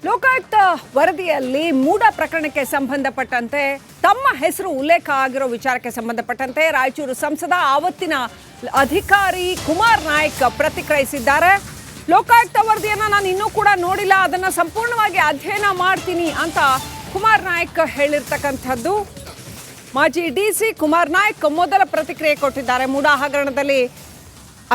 ಲೋಕಾಯುಕ್ತ ವರದಿಯಲ್ಲಿ ಮೂಡ ಪ್ರಕರಣಕ್ಕೆ ಸಂಬಂಧಪಟ್ಟಂತೆ ತಮ್ಮ ಹೆಸರು ಉಲ್ಲೇಖ ಆಗಿರೋ ವಿಚಾರಕ್ಕೆ ಸಂಬಂಧಪಟ್ಟಂತೆ ರಾಯಚೂರು ಸಂಸದ ಆವತ್ತಿನ ಅಧಿಕಾರಿ ಕುಮಾರ್ ನಾಯಕ್ ಪ್ರತಿಕ್ರಿಯಿಸಿದ್ದಾರೆ. ಲೋಕಾಯುಕ್ತ ವರದಿಯನ್ನು ನಾನು ಇನ್ನೂ ಕೂಡ ನೋಡಿಲ್ಲ, ಅದನ್ನು ಸಂಪೂರ್ಣವಾಗಿ ಅಧ್ಯಯನ ಮಾಡ್ತೀನಿ ಅಂತ ಕುಮಾರ್ ನಾಯಕ್ ಹೇಳಿರ್ತಕ್ಕಂಥದ್ದು. ಮಾಜಿ ಡಿಸಿ ಕುಮಾರ್ ನಾಯಕ್ ಮೊದಲ ಪ್ರತಿಕ್ರಿಯೆ ಕೊಟ್ಟಿದ್ದಾರೆ. ಮೂಡ ಹಗರಣದಲ್ಲಿ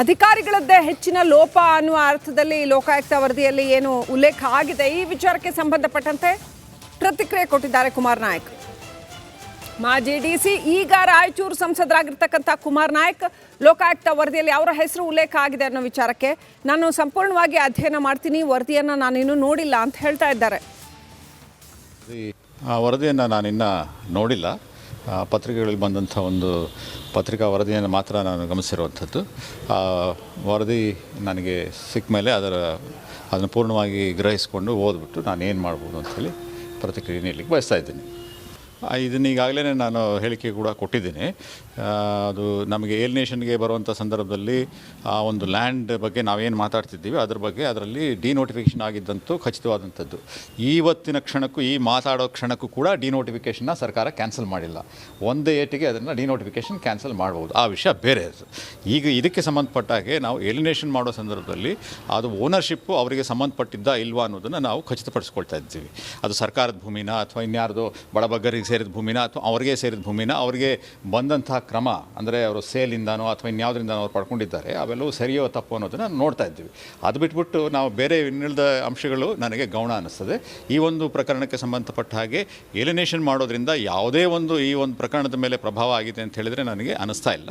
ಅಧಿಕಾರಿಗಳದ್ದೇ ಹೆಚ್ಚಿನ ಲೋಪ ಅನ್ನುವ ಅರ್ಥದಲ್ಲಿ ಲೋಕಾಯುಕ್ತ ವರದಿಯಲ್ಲಿ ಏನು ಉಲ್ಲೇಖ ಆಗಿದೆ, ಈ ವಿಚಾರಕ್ಕೆ ಸಂಬಂಧಪಟ್ಟಂತೆ ಪ್ರತಿಕ್ರಿಯೆ ಕೊಟ್ಟಿದ್ದಾರೆ ಕುಮಾರ್ ನಾಯಕ್. ಮಾಜಿ ಡಿಸಿ ಈಗ ರಾಯಚೂರು ಸಂಸದರಾಗಿರ್ತಕ್ಕಂಥ ಕುಮಾರ್ ನಾಯಕ್ ಲೋಕಾಯುಕ್ತ ವರದಿಯಲ್ಲಿ ಅವರ ಹೆಸರು ಉಲ್ಲೇಖ ಆಗಿದೆ ಅನ್ನೋ ವಿಚಾರಕ್ಕೆ ನಾನು ಸಂಪೂರ್ಣವಾಗಿ ಅಧ್ಯಯನ ಮಾಡ್ತೀನಿ, ವರದಿಯನ್ನು ನಾನಿನ್ನೂ ನೋಡಿಲ್ಲ ಅಂತ ಹೇಳ್ತಾ ಇದ್ದಾರೆ. ವರದಿಯನ್ನು ನಾನಿನ್ನ ನೋಡಿಲ್ಲ. ಪತ್ರಿಕೆಗಳಲ್ಲಿ ಬಂದಂಥ ಒಂದು ಪತ್ರಿಕಾ ವರದಿಯನ್ನು ಮಾತ್ರ ನಾನು ಗಮನಿಸಿರುವಂಥದ್ದು. ವರದಿ ನನಗೆ ಸಿಕ್ಕ ಮೇಲೆ ಅದನ್ನು ಪೂರ್ಣವಾಗಿ ಗ್ರಹಿಸಿಕೊಂಡು ಓದ್ಬಿಟ್ಟು ನಾನು ಏನು ಮಾಡ್ಬೋದು ಅಂಥೇಳಿ ಪ್ರತಿಕ್ರಿಯೆ ನೀಡಲಿಕ್ಕೆ ಬಯಸ್ತಾ ಇದ್ದೀನಿ. ಇದನ್ನು ಈಗಾಗಲೇ ನಾನು ಹೇಳಿಕೆ ಕೂಡ ಕೊಟ್ಟಿದ್ದೀನಿ. ಅದು ನಮಗೆ ಏಲಿನೇಷನ್ಗೆ ಬರುವಂಥ ಸಂದರ್ಭದಲ್ಲಿ ಆ ಒಂದು ಲ್ಯಾಂಡ್ ಬಗ್ಗೆ ನಾವೇನು ಮಾತಾಡ್ತಿದ್ದೀವಿ ಅದ್ರ ಬಗ್ಗೆ ಅದರಲ್ಲಿ ಡಿನೋಟಿಫಿಕೇಷನ್ ಆಗಿದ್ದಂತೂ ಖಚಿತವಾದಂಥದ್ದು. ಇವತ್ತಿನ ಕ್ಷಣಕ್ಕೂ ಈ ಮಾತಾಡೋ ಕ್ಷಣಕ್ಕೂ ಕೂಡ ಡಿನೋಟಿಫಿಕೇಷನ್ನ ಸರ್ಕಾರ ಕ್ಯಾನ್ಸಲ್ ಮಾಡಿಲ್ಲ. ಒಂದೇ ಏಟಿಗೆ ಅದನ್ನು ಡಿನೋಟಿಫಿಕೇಷನ್ ಕ್ಯಾನ್ಸಲ್ ಮಾಡ್ಬೋದು, ಆ ವಿಷಯ ಬೇರೆ. ಈಗ ಇದಕ್ಕೆ ಸಂಬಂಧಪಟ್ಟ ಹಾಗೆ ನಾವು ಏಲಿನೇಷನ್ ಮಾಡೋ ಸಂದರ್ಭದಲ್ಲಿ ಅದು ಓನರ್ಶಿಪ್ಪು ಅವರಿಗೆ ಸಂಬಂಧಪಟ್ಟಿದ್ದ ಇಲ್ವಾ ಅನ್ನೋದನ್ನು ನಾವು ಖಚಿತಪಡಿಸ್ಕೊಳ್ತಾ ಇದ್ದೀವಿ. ಅದು ಸರ್ಕಾರದ ಭೂಮಿನ ಅಥವಾ ಇನ್ಯಾರ್ದೋ ಬಡಬಗ್ಗರಿಗೆ ಸೇರಿದ ಭೂಮಿನ ಅಥವಾ ಅವ್ರಿಗೆ ಸೇರಿದ ಭೂಮಿನ ಅವ್ರಿಗೆ ಬಂದಂಥ ಕ್ರಮ ಅಂದರೆ ಅವರು ಸೇಲಿಂದನೋ ಅಥವಾ ಇನ್ಯಾವುದರಿಂದ ಅವ್ರು ಪಡ್ಕೊಂಡಿದ್ದಾರೆ ಅವೆಲ್ಲವೂ ಸರಿಯೋ ತಪ್ಪು ಅನ್ನೋದನ್ನು ನೋಡ್ತಾ ಇದ್ದೀವಿ. ಅದು ಬಿಟ್ಬಿಟ್ಟು ನಾವು ಬೇರೆ ಇನ್ನಿಳಿದ ಅಂಶಗಳು ನನಗೆ ಗೌಣ ಅನ್ನಿಸ್ತದೆ. ಈ ಒಂದು ಪ್ರಕರಣಕ್ಕೆ ಸಂಬಂಧಪಟ್ಟ ಹಾಗೆ ಏಲಿನೇಷನ್ ಮಾಡೋದ್ರಿಂದ ಯಾವುದೇ ಒಂದು ಈ ಒಂದು ಪ್ರಕರಣದ ಮೇಲೆ ಪ್ರಭಾವ ಆಗಿದೆ ಅಂತ ಹೇಳಿದರೆ ನನಗೆ ಅನ್ನಿಸ್ತಾ ಇಲ್ಲ.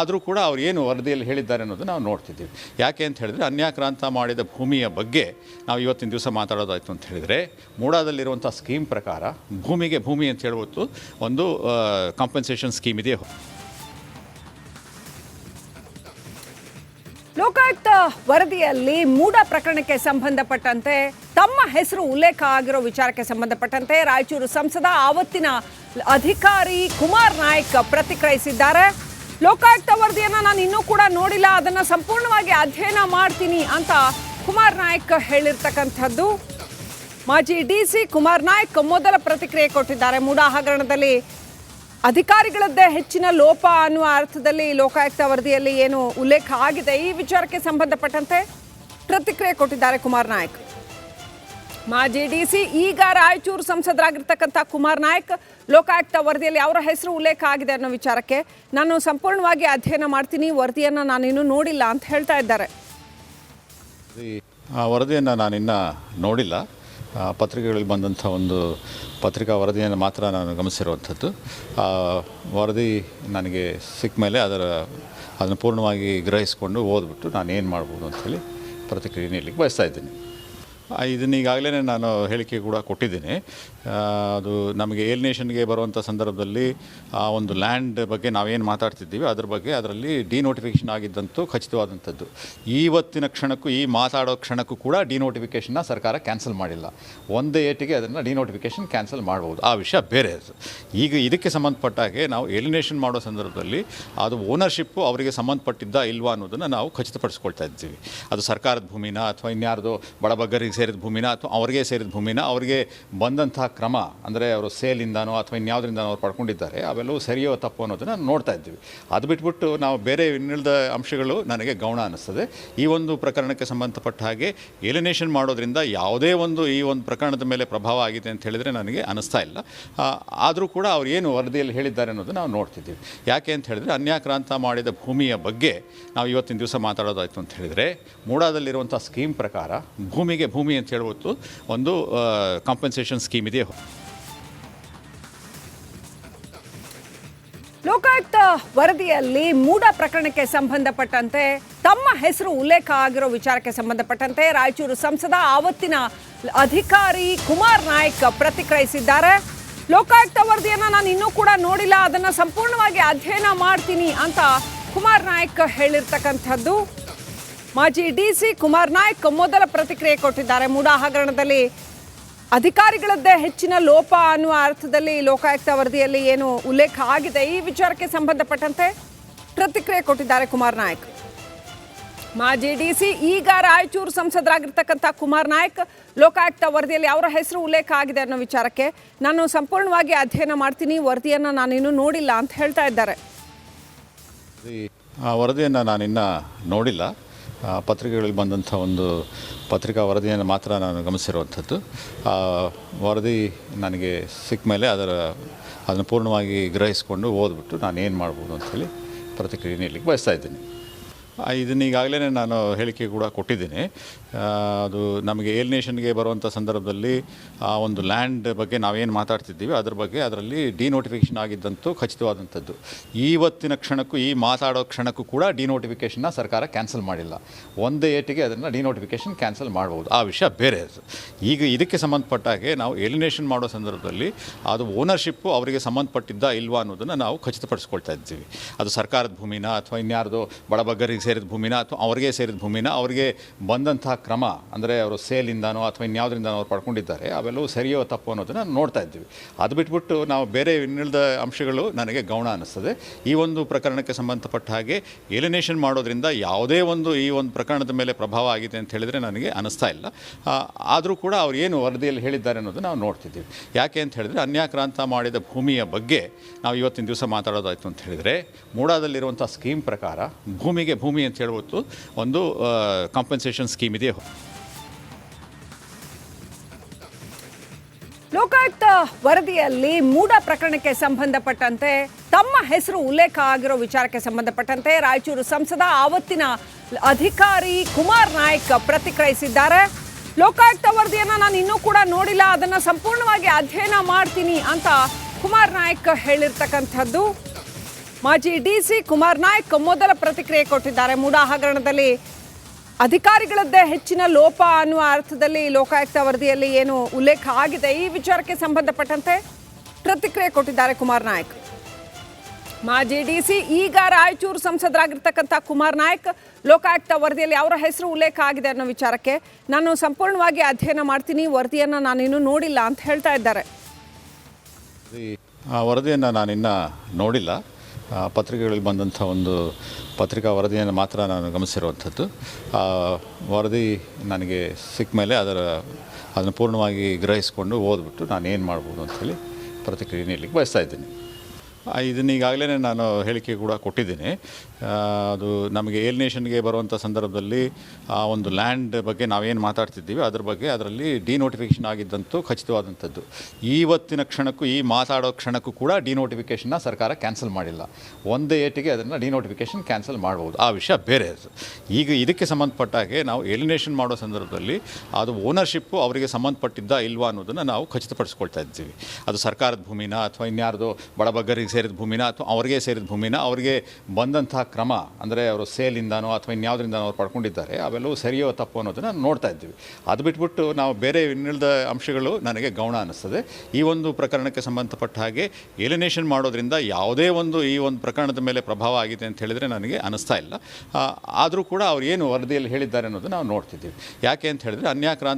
ಆದರೂ ಕೂಡ ಅವ್ರು ಏನು ವರದಿಯಲ್ಲಿ ಹೇಳಿದ್ದಾರೆ ಅನ್ನೋದು ನಾವು ನೋಡ್ತಿದ್ದೀವಿ. ಯಾಕೆ ಅಂತ ಹೇಳಿದರೆ ಅನ್ಯಾಕ್ರಾಂತ ಮಾಡಿದ ಭೂಮಿಯ ಬಗ್ಗೆ ನಾವು ಇವತ್ತಿನ ದಿವಸ ಮಾತಾಡೋದಾಯಿತು ಅಂತ ಹೇಳಿದರೆ ಮೂಡಾದಲ್ಲಿರುವಂಥ ಸ್ಕೀಮ್ ಪ್ರಕಾರ ಭೂಮಿಗೆ ಭೂಮಿ ಅಂತ ಹೇಳ್ಬೋದು ಒಂದು ಕಾಂಪನ್ಸೇಷನ್ ಸ್ಕೀಮ್ ಇದೆ. ಲೋಕಾಯುಕ್ತ ವರದಿಯಲ್ಲಿ ಮೂಡ ಪ್ರಕರಣಕ್ಕೆ ಸಂಬಂಧಪಟ್ಟಂತೆ ತಮ್ಮ ಹೆಸರು ಉಲ್ಲೇಖ ಆಗಿರೋ ವಿಚಾರಕ್ಕೆ ಸಂಬಂಧಪಟ್ಟಂತೆ ರಾಯಚೂರು ಸಂಸದ ಆವತ್ತಿನ ಅಧಿಕಾರಿ ಕುಮಾರ್ ನಾಯಕ್ ಪ್ರತಿಕ್ರಿಯಿಸಿದ್ದಾರೆ. ಲೋಕಾಯುಕ್ತ ವರದಿಯನ್ನು ನಾನು ಇನ್ನೂ ಕೂಡ ನೋಡಿಲ್ಲ, ಅದನ್ನು ಸಂಪೂರ್ಣವಾಗಿ ಅಧ್ಯಯನ ಮಾಡ್ತೀನಿ ಅಂತ ಕುಮಾರ್ ನಾಯಕ್ ಹೇಳಿರ್ತಕ್ಕಂಥದ್ದು. ಮಾಜಿ ಡಿಸಿ ಕುಮಾರ್ ನಾಯಕ್ ಮೊದಲ ಪ್ರತಿಕ್ರಿಯೆ ಕೊಟ್ಟಿದ್ದಾರೆ. ಮೂಡ ಹಗರಣದಲ್ಲಿ ಅಧಿಕಾರಿಗಳದ್ದೇ ಹೆಚ್ಚಿನ ಲೋಪ ಅನ್ನುವ ಅರ್ಥದಲ್ಲಿ ಲೋಕಾಯುಕ್ತ ವರದಿಯಲ್ಲಿ ಏನು ಉಲ್ಲೇಖ ಆಗಿದೆ, ಈ ವಿಚಾರಕ್ಕೆ ಸಂಬಂಧಪಟ್ಟಂತೆ ಪ್ರತಿಕ್ರಿಯೆ ಕೊಟ್ಟಿದ್ದಾರೆ ಕುಮಾರ್ ನಾಯಕ್. ಮಾಜಿ ಡಿಸಿ ಈಗ ರಾಯಚೂರು ಸಂಸದರಾಗಿರ್ತಕ್ಕಂಥ ಕುಮಾರ್ ನಾಯಕ್ ಲೋಕಾಯುಕ್ತ ವರದಿಯಲ್ಲಿ ಅವರ ಹೆಸರು ಉಲ್ಲೇಖ ಆಗಿದೆ ಅನ್ನೋ ವಿಚಾರಕ್ಕೆ ನಾನು ಸಂಪೂರ್ಣವಾಗಿ ಅಧ್ಯಯನ ಮಾಡ್ತೀನಿ, ವರದಿಯನ್ನು ನಾನಿನ್ನೂ ನೋಡಿಲ್ಲ ಅಂತ ಹೇಳ್ತಾ ಇದ್ದಾರೆ. ವರದಿಯನ್ನು ನಾನಿನ್ನ ನೋಡಿಲ್ಲ. ಪತ್ರಿಕೆಗಳಲ್ಲಿ ಬಂದಂಥ ಒಂದು ಪತ್ರಿಕಾ ವರದಿಯನ್ನು ಮಾತ್ರ ನಾನು ಗಮನಿಸಿರುವಂಥದ್ದು. ವರದಿ ನನಗೆ ಸಿಕ್ಕ ಮೇಲೆ ಅದನ್ನು ಪೂರ್ಣವಾಗಿ ಗ್ರಹಿಸಿಕೊಂಡು ಓದ್ಬಿಟ್ಟು ನಾನು ಏನು ಮಾಡ್ಬೋದು ಅಂಥೇಳಿ ಪ್ರತಿಕ್ರಿಯೆ ನೀಡಲಿಕ್ಕೆ ಬಯಸ್ತಾ ಇದ್ದೀನಿ. ಇದನ್ನು ಈಗಾಗಲೇ ನಾನು ಹೇಳಿಕೆ ಕೂಡ ಕೊಟ್ಟಿದ್ದೀನಿ. ಅದು ನಮಗೆ ಏಲಿನೇಷನ್ಗೆ ಬರುವಂಥ ಸಂದರ್ಭದಲ್ಲಿ ಆ ಒಂದು ಲ್ಯಾಂಡ್ ಬಗ್ಗೆ ನಾವೇನು ಮಾತಾಡ್ತಿದ್ದೀವಿ ಅದ್ರ ಬಗ್ಗೆ ಅದರಲ್ಲಿ ಡಿನೋಟಿಫಿಕೇಷನ್ ಆಗಿದ್ದಂತೂ ಖಚಿತವಾದಂಥದ್ದು. ಇವತ್ತಿನ ಕ್ಷಣಕ್ಕೂ ಈ ಮಾತಾಡೋ ಕ್ಷಣಕ್ಕೂ ಕೂಡ ಡಿನೋಟಿಫಿಕೇಷನ್ನ ಸರ್ಕಾರ ಕ್ಯಾನ್ಸಲ್ ಮಾಡಿಲ್ಲ. ಒಂದೇ ಏಟಿಗೆ ಅದನ್ನು ಡಿನೋಟಿಫಿಕೇಷನ್ ಕ್ಯಾನ್ಸಲ್ ಮಾಡ್ಬೋದು, ಆ ವಿಷಯ ಬೇರೆ. ಈಗ ಇದಕ್ಕೆ ಸಂಬಂಧಪಟ್ಟ ಹಾಗೆ ನಾವು ಏಲಿನೇಷನ್ ಮಾಡೋ ಸಂದರ್ಭದಲ್ಲಿ ಅದು ಓನರ್ಶಿಪ್ಪು ಅವರಿಗೆ ಸಂಬಂಧಪಟ್ಟಿದ್ದ ಇಲ್ವಾ ಅನ್ನೋದನ್ನು ನಾವು ಖಚಿತಪಡಿಸ್ಕೊಳ್ತಾ ಇದ್ದೀವಿ. ಅದು ಸರ್ಕಾರದ ಭೂಮಿನ ಅಥವಾ ಇನ್ಯಾರ್ದೋ ಬಡಬಗ್ಗರಿಗೆ ಸೇರಿದ ಭೂಮಿನ ಅಥವಾ ಅವ್ರಿಗೆ ಸೇರಿದ ಭೂಮಿನ ಅವ್ರಿಗೆ ಬಂದಂಥ ಕ್ರಮ ಅಂದರೆ ಅವರು ಸೇಲಿಂದನೋ ಅಥವಾ ಇನ್ಯಾವುದರಿಂದ ಅವ್ರು ಪಡ್ಕೊಂಡಿದ್ದಾರೆ ಅವೆಲ್ಲವೂ ಸರಿಯೋ ತಪ್ಪು ಅನ್ನೋದನ್ನು ನೋಡ್ತಾ ಇದ್ದೀವಿ. ಅದು ಬಿಟ್ಬಿಟ್ಟು ನಾವು ಬೇರೆ ಇನ್ನಿಳಿದ ಅಂಶಗಳು ನನಗೆ ಗೌಣ ಅನ್ನಿಸ್ತದೆ. ಈ ಒಂದು ಪ್ರಕರಣಕ್ಕೆ ಸಂಬಂಧಪಟ್ಟ ಹಾಗೆ ಏಲಿನೇಷನ್ ಮಾಡೋದ್ರಿಂದ ಯಾವುದೇ ಒಂದು ಈ ಒಂದು ಪ್ರಕರಣದ ಮೇಲೆ ಪ್ರಭಾವ ಆಗಿದೆ ಅಂತ ಹೇಳಿದರೆ ನನಗೆ ಅನ್ನಿಸ್ತಾ ಇಲ್ಲ. ಆದರೂ ಕೂಡ ಅವ್ರು ಏನು ವರದಿಯಲ್ಲಿ ಹೇಳಿದ್ದಾರೆ ಅನ್ನೋದು ನಾವು ನೋಡ್ತಿದ್ದೀವಿ. ಯಾಕೆ ಅಂತ ಹೇಳಿದರೆ ಅನ್ಯಾಕ್ರಾಂತ ಮಾಡಿದ ಭೂಮಿಯ ಬಗ್ಗೆ ನಾವು ಇವತ್ತಿನ ದಿವಸ ಮಾತಾಡೋದಾಯಿತು ಅಂತ ಹೇಳಿದರೆ ಮೂಡಾದಲ್ಲಿರುವಂಥ ಸ್ಕೀಮ್ ಪ್ರಕಾರ ಭೂಮಿಗೆ ಭೂಮಿ ಅಂತ ಹೇಳ್ಬೋದು ಒಂದು ಕಾಂಪನ್ಸೇಷನ್ ಸ್ಕೀಮ್ ಇದೆ. ಲೋಕಾಯುಕ್ತ ವರದಿಯಲ್ಲಿ ಮೂಡ ಪ್ರಕರಣಕ್ಕೆ ಸಂಬಂಧಪಟ್ಟಂತೆ ತಮ್ಮ ಹೆಸರು ಉಲ್ಲೇಖ ಆಗಿರೋ ವಿಚಾರಕ್ಕೆ ಸಂಬಂಧಪಟ್ಟಂತೆ ರಾಯಚೂರು ಸಂಸದ ಆವತ್ತಿನ ಅಧಿಕಾರಿ ಕುಮಾರ್ ನಾಯಕ್ ಪ್ರತಿಕ್ರಿಯಿಸಿದ್ದಾರೆ. ಲೋಕಾಯುಕ್ತ ವರದಿಯನ್ನು ನಾನು ಇನ್ನೂ ಕೂಡ ನೋಡಿಲ್ಲ, ಅದನ್ನು ಸಂಪೂರ್ಣವಾಗಿ ಅಧ್ಯಯನ ಮಾಡ್ತೀನಿ ಅಂತ ಕುಮಾರ್ ನಾಯಕ್ ಹೇಳಿರ್ತಕ್ಕಂಥದ್ದು. ಮಾಜಿ ಡಿಸಿ ಕುಮಾರ್ ನಾಯಕ್ ಮೊದಲ ಪ್ರತಿಕ್ರಿಯೆ ಕೊಟ್ಟಿದ್ದಾರೆ. ಮೂಡ ಹಗರಣದಲ್ಲಿ ಅಧಿಕಾರಿಗಳದ್ದೇ ಹೆಚ್ಚಿನ ಲೋಪ ಅನ್ನುವ ಅರ್ಥದಲ್ಲಿ ಲೋಕಾಯುಕ್ತ ವರದಿಯಲ್ಲಿ ಏನು ಉಲ್ಲೇಖ ಆಗಿದೆ, ಈ ವಿಚಾರಕ್ಕೆ ಸಂಬಂಧಪಟ್ಟಂತೆ ಪ್ರತಿಕ್ರಿಯೆ ಕೊಟ್ಟಿದ್ದಾರೆ ಕುಮಾರ್ ನಾಯಕ್. ಮಾಜಿ ಡಿಸಿ ಈಗ ರಾಯಚೂರು ಸಂಸದರಾಗಿರ್ತಕ್ಕಂಥ ಕುಮಾರ್ ನಾಯಕ್ ಲೋಕಾಯುಕ್ತ ವರದಿಯಲ್ಲಿ ಅವರ ಹೆಸರು ಉಲ್ಲೇಖ ಆಗಿದೆ ಅನ್ನೋ ವಿಚಾರಕ್ಕೆ ನಾನು ಸಂಪೂರ್ಣವಾಗಿ ಅಧ್ಯಯನ ಮಾಡ್ತೀನಿ, ವರದಿಯನ್ನು ನಾನಿನ್ನೂ ನೋಡಿಲ್ಲ ಅಂತ ಹೇಳ್ತಾ ಇದ್ದಾರೆ. ಆ ವರದಿಯನ್ನು ನಾನಿನ್ನೂ ನೋಡಿಲ್ಲ. ಪತ್ರಿಕೆಗಳಲ್ಲಿ ಬಂದಂಥ ಒಂದು ಪತ್ರಿಕಾ ವರದಿಯನ್ನು ಮಾತ್ರ ನಾನು ಗಮನಿಸಿರುವಂಥದ್ದು. ಆ ವರದಿ ನನಗೆ ಸಿಕ್ಕ ಮೇಲೆ ಅದನ್ನು ಪೂರ್ಣವಾಗಿ ಗ್ರಹಿಸಿಕೊಂಡು ಓದ್ಬಿಟ್ಟು ನಾನು ಏನು ಮಾಡ್ಬೋದು ಅಂಥೇಳಿ ಪ್ರತಿಕ್ರಿಯೆ ನೀಡಲಿಕ್ಕೆ ಬಯಸ್ತಾ ಇದ್ದೀನಿ. ಇದನ್ನು ಈಗಾಗಲೇ ನಾನು ಹೇಳಿಕೆ ಕೂಡ ಕೊಟ್ಟಿದ್ದೀನಿ. ಅದು ನಮಗೆ ಏಲಿನೇಷನ್ಗೆ ಬರುವಂಥ ಸಂದರ್ಭದಲ್ಲಿ ಆ ಒಂದು ಲ್ಯಾಂಡ್ ಬಗ್ಗೆ ನಾವೇನು ಮಾತಾಡ್ತಿದ್ದೀವಿ ಅದ್ರ ಬಗ್ಗೆ ಅದರಲ್ಲಿ ಡಿನೋಟಿಫಿಕೇಷನ್ ಆಗಿದ್ದಂತೂ ಖಚಿತವಾದಂಥದ್ದು. ಇವತ್ತಿನ ಕ್ಷಣಕ್ಕೂ ಈ ಮಾತಾಡೋ ಕ್ಷಣಕ್ಕೂ ಕೂಡ ಡಿನೋಟಿಫಿಕೇಷನ್ನ ಸರ್ಕಾರ ಕ್ಯಾನ್ಸಲ್ ಮಾಡಿಲ್ಲ. ಒಂದೇ ಏಟಿಗೆ ಅದನ್ನು ಡಿನೋಟಿಫಿಕೇಷನ್ ಕ್ಯಾನ್ಸಲ್ ಮಾಡ್ಬೋದು, ಆ ವಿಷಯ ಬೇರೆ. ಈಗ ಇದಕ್ಕೆ ಸಂಬಂಧಪಟ್ಟಾಗೆ ನಾವು ಏಲಿನೇಷನ್ ಮಾಡೋ ಸಂದರ್ಭದಲ್ಲಿ ಅದು ಓನರ್ಶಿಪ್ಪು ಅವರಿಗೆ ಸಂಬಂಧಪಟ್ಟಿದ್ದ ಇಲ್ವಾ ಅನ್ನೋದನ್ನು ನಾವು ಖಚಿತಪಡಿಸ್ಕೊಳ್ತಾ ಇದ್ದೀವಿ. ಅದು ಸರ್ಕಾರದ ಭೂಮಿನ ಅಥವಾ ಇನ್ಯಾರ್ದೋ ಬಡಬಗ್ಗರಿಗೆ ಸೇರಿದ ಭೂಮಿನ ಅಥವಾ ಅವ್ರಿಗೆ ಸೇರಿದ ಭೂಮಿನ ಅವ್ರಿಗೆ ಬಂದಂಥ ಕ್ರಮ ಅಂದರೆ ಅವರು ಸೇಲಿಂದನೋ ಅಥವಾ ಇನ್ಯಾವುದರಿಂದನೋ ಅವ್ರು ಪಡ್ಕೊಂಡಿದ್ದಾರೆ, ಅವೆಲ್ಲವೂ ಸರಿಯೋ ತಪ್ಪು ಅನ್ನೋದನ್ನು ನೋಡ್ತಾ ಇದ್ದೀವಿ. ಅದು ಬಿಟ್ಬಿಟ್ಟು ನಾವು ಬೇರೆ ಇನ್ನಿಳಿದ ಅಂಶಗಳು ನನಗೆ ಗೌಣ ಅನ್ನಿಸ್ತದೆ. ಈ ಒಂದು ಪ್ರಕರಣಕ್ಕೆ ಸಂಬಂಧಪಟ್ಟ ಹಾಗೆ ಏಲಿನೇಷನ್ ಮಾಡೋದ್ರಿಂದ ಯಾವುದೇ ಒಂದು ಈ ಒಂದು ಪ್ರಕರಣದ ಮೇಲೆ ಪ್ರಭಾವ ಆಗಿದೆ ಅಂತ ಹೇಳಿದರೆ ನನಗೆ ಅನ್ನಿಸ್ತಾ ಇಲ್ಲ. ಆದರೂ ಕೂಡ ಅವ್ರು ಏನು ವರದಿಯಲ್ಲಿ ಹೇಳಿದ್ದಾರೆ ಅನ್ನೋದು ನಾವು ನೋಡ್ತಿದ್ದೀವಿ. ಯಾಕೆ ಅಂತ ಹೇಳಿದರೆ ಅನ್ಯಾಕ್ರಾಂತ ಮಾಡಿದ ಭೂಮಿಯ ಬಗ್ಗೆ ನಾವು ಇವತ್ತಿನ ದಿವಸ ಮಾತಾಡೋದಾಯಿತು ಅಂತ ಹೇಳಿದರೆ ಮೂಡಾದಲ್ಲಿರುವಂಥ ಸ್ಕೀಮ್ ಪ್ರಕಾರ ಭೂಮಿಗೆ ಭೂಮಿ ಅಂತ ಹೇಳ್ಬಿಟ್ಟು ಒಂದು ಕಾಂಪನ್ಸೇಷನ್ ಸ್ಕೀಮ್ ಇದೆ. ಲೋಕಾಯುಕ್ತ ವರದಿಯಲ್ಲಿ ಮೂಡ ಪ್ರಕರಣಕ್ಕೆ ಸಂಬಂಧಪಟ್ಟಂತೆ ತಮ್ಮ ಹೆಸರು ಉಲ್ಲೇಖ ಆಗಿರೋ ವಿಚಾರಕ್ಕೆ ಸಂಬಂಧಪಟ್ಟಂತೆ ರಾಯಚೂರು ಸಂಸದ ಆವತ್ತಿನ ಅಧಿಕಾರಿ ಕುಮಾರ್ ನಾಯಕ್ ಪ್ರತಿಕ್ರಿಯಿಸಿದ್ದಾರೆ. ಲೋಕಾಯುಕ್ತ ವರದಿಯನ್ನು ನಾನು ಇನ್ನೂ ಕೂಡ ನೋಡಿಲ್ಲ, ಅದನ್ನು ಸಂಪೂರ್ಣವಾಗಿ ಅಧ್ಯಯನ ಮಾಡ್ತೀನಿ ಅಂತ ಕುಮಾರ್ ನಾಯಕ್ ಹೇಳಿರ್ತಕ್ಕಂಥದ್ದು. ಮಾಜಿ ಡಿಸಿ ಕುಮಾರ್ ನಾಯಕ್ ಮೊದಲ ಪ್ರತಿಕ್ರಿಯೆ ಕೊಟ್ಟಿದ್ದಾರೆ. ಮೂಡಾ ಹಗರಣದಲ್ಲಿ ಅಧಿಕಾರಿಗಳದ್ದೇ ಹೆಚ್ಚಿನ ಲೋಪ ಅನ್ನುವ ಅರ್ಥದಲ್ಲಿ ಲೋಕಾಯುಕ್ತ ವರದಿಯಲ್ಲಿ ಏನು ಉಲ್ಲೇಖ ಆಗಿದೆ ಈ ವಿಚಾರಕ್ಕೆ ಸಂಬಂಧಪಟ್ಟಂತೆ ಪ್ರತಿಕ್ರಿಯೆ ಕೊಟ್ಟಿದ್ದಾರೆ ಕುಮಾರ್ ನಾಯಕ್. ಮಾಜಿ ಡಿಸಿ ಈಗ ರಾಯಚೂರು ಸಂಸದರಾಗಿರ್ತಕ್ಕಂಥ ಕುಮಾರ್ ನಾಯಕ್ ಲೋಕಾಯುಕ್ತ ವರದಿಯಲ್ಲಿ ಅವರ ಹೆಸರು ಉಲ್ಲೇಖ ಆಗಿದೆ ಅನ್ನೋ ವಿಚಾರಕ್ಕೆ ನಾನು ಸಂಪೂರ್ಣವಾಗಿ ಅಧ್ಯಯನ ಮಾಡ್ತೀನಿ, ವರದಿಯನ್ನು ನಾನಿನ್ನೂ ನೋಡಿಲ್ಲ ಅಂತ ಹೇಳ್ತಾ ಇದ್ದಾರೆ. ಆ ವರದಿಯನ್ನು ನಾನಿನ್ನೂ ನೋಡಿಲ್ಲ. ಪತ್ರಿಕೆಗಳಲ್ಲಿ ಬಂದಂಥ ಒಂದು ಪತ್ರಿಕಾ ವರದಿಯನ್ನು ಮಾತ್ರ ನಾನು ಗಮನಿಸಿರುವಂಥದ್ದು. ಆ ವರದಿ ನನಗೆ ಸಿಕ್ಕ ಮೇಲೆ ಅದನ್ನು ಪೂರ್ಣವಾಗಿ ಗ್ರಹಿಸಿಕೊಂಡು ಓದ್ಬಿಟ್ಟು ನಾನು ಏನು ಮಾಡ್ಬೋದು ಅಂಥೇಳಿ ಪ್ರತಿಕ್ರಿಯೆ ನೀಡಲಿಕ್ಕೆ ಬಯಸ್ತಾ ಇದ್ದೀನಿ. ಇದನ್ನು ಈಗಾಗಲೇ ನಾನು ಹೇಳಿಕೆ ಕೂಡ ಕೊಟ್ಟಿದ್ದೀನಿ. ಅದು ನಮಗೆ ಏಲಿನೇಷನ್ಗೆ ಬರುವಂಥ ಸಂದರ್ಭದಲ್ಲಿ ಆ ಒಂದು ಲ್ಯಾಂಡ್ ಬಗ್ಗೆ ನಾವೇನು ಮಾತಾಡ್ತಿದ್ದೀವಿ ಅದ್ರ ಬಗ್ಗೆ ಅದರಲ್ಲಿ ಡಿನೋಟಿಫಿಕೇಷನ್ ಆಗಿದ್ದಂತೂ ಖಚಿತವಾದಂಥದ್ದು. ಇವತ್ತಿನ ಕ್ಷಣಕ್ಕೂ ಈ ಮಾತಾಡೋ ಕ್ಷಣಕ್ಕೂ ಕೂಡ ಡಿನೋಟಿಫಿಕೇಷನ್ನ ಸರ್ಕಾರ ಕ್ಯಾನ್ಸಲ್ ಮಾಡಿಲ್ಲ. ಒಂದೇ ಏಟಿಗೆ ಅದನ್ನು ಡಿನೋಟಿಫಿಕೇಷನ್ ಕ್ಯಾನ್ಸಲ್ ಮಾಡ್ಬೋದು, ಆ ವಿಷಯ ಬೇರೆ. ಈಗ ಇದಕ್ಕೆ ಸಂಬಂಧಪಟ್ಟಾಗೆ ನಾವು ಏಲಿನೇಷನ್ ಮಾಡೋ ಸಂದರ್ಭದಲ್ಲಿ ಅದು ಓನರ್ಶಿಪ್ಪು ಅವರಿಗೆ ಸಂಬಂಧಪಟ್ಟಿದ್ದ ಇಲ್ವಾ ಅನ್ನೋದನ್ನು ನಾವು ಖಚಿತಪಡಿಸ್ಕೊಳ್ತಾ ಇದ್ದೀವಿ. ಅದು ಸರ್ಕಾರದ ಭೂಮಿನ ಅಥವಾ ಇನ್ಯಾರ್ದೋ ಬಡಬಗ್ಗರಿಗೆ ಸೇರಿದ ಭೂಮಿನ ಅಥವಾ ಅವ್ರಿಗೆ ಸೇರಿದ ಭೂಮಿನ ಅವ್ರಿಗೆ ಬಂದಂಥ ಕ್ರಮ ಅಂದರೆ ಅವರು ಸೇಲಿಂದನೋ ಅಥವಾ ಇನ್ಯಾವುದರಿಂದನೋ ಅವ್ರು ಪಡ್ಕೊಂಡಿದ್ದಾರೆ, ಅವೆಲ್ಲವೂ ಸರಿಯೋ ತಪ್ಪು ಅನ್ನೋದನ್ನು ನೋಡ್ತಾ ಇದ್ದೀವಿ. ಅದು ಬಿಟ್ಬಿಟ್ಟು ನಾವು ಬೇರೆ ಇನ್ನಿಳಿದ ಅಂಶಗಳು ನನಗೆ ಗೌಣ ಅನ್ನಿಸ್ತದೆ. ಈ ಒಂದು ಪ್ರಕರಣಕ್ಕೆ ಸಂಬಂಧಪಟ್ಟ ಹಾಗೆ ಏಲಿನೇಷನ್ ಮಾಡೋದ್ರಿಂದ ಯಾವುದೇ ಒಂದು ಈ ಒಂದು ಪ್ರಕರಣದ ಮೇಲೆ ಪ್ರಭಾವ ಆಗಿದೆ ಅಂತ ಹೇಳಿದರೆ ನನಗೆ ಅನ್ನಿಸ್ತಾ ಇಲ್ಲ. ಆದರೂ ಕೂಡ ಅವ್ರು ಏನು ವರದಿಯಲ್ಲಿ ಹೇಳಿದ್ದಾರೆ ಅನ್ನೋದು ನಾವು ನೋಡ್ತಿದ್ದೀವಿ. ಯಾಕೆ ಅಂತ ಹೇಳಿದರೆ ಅನ್ಯಾಕ್ರಾಂತ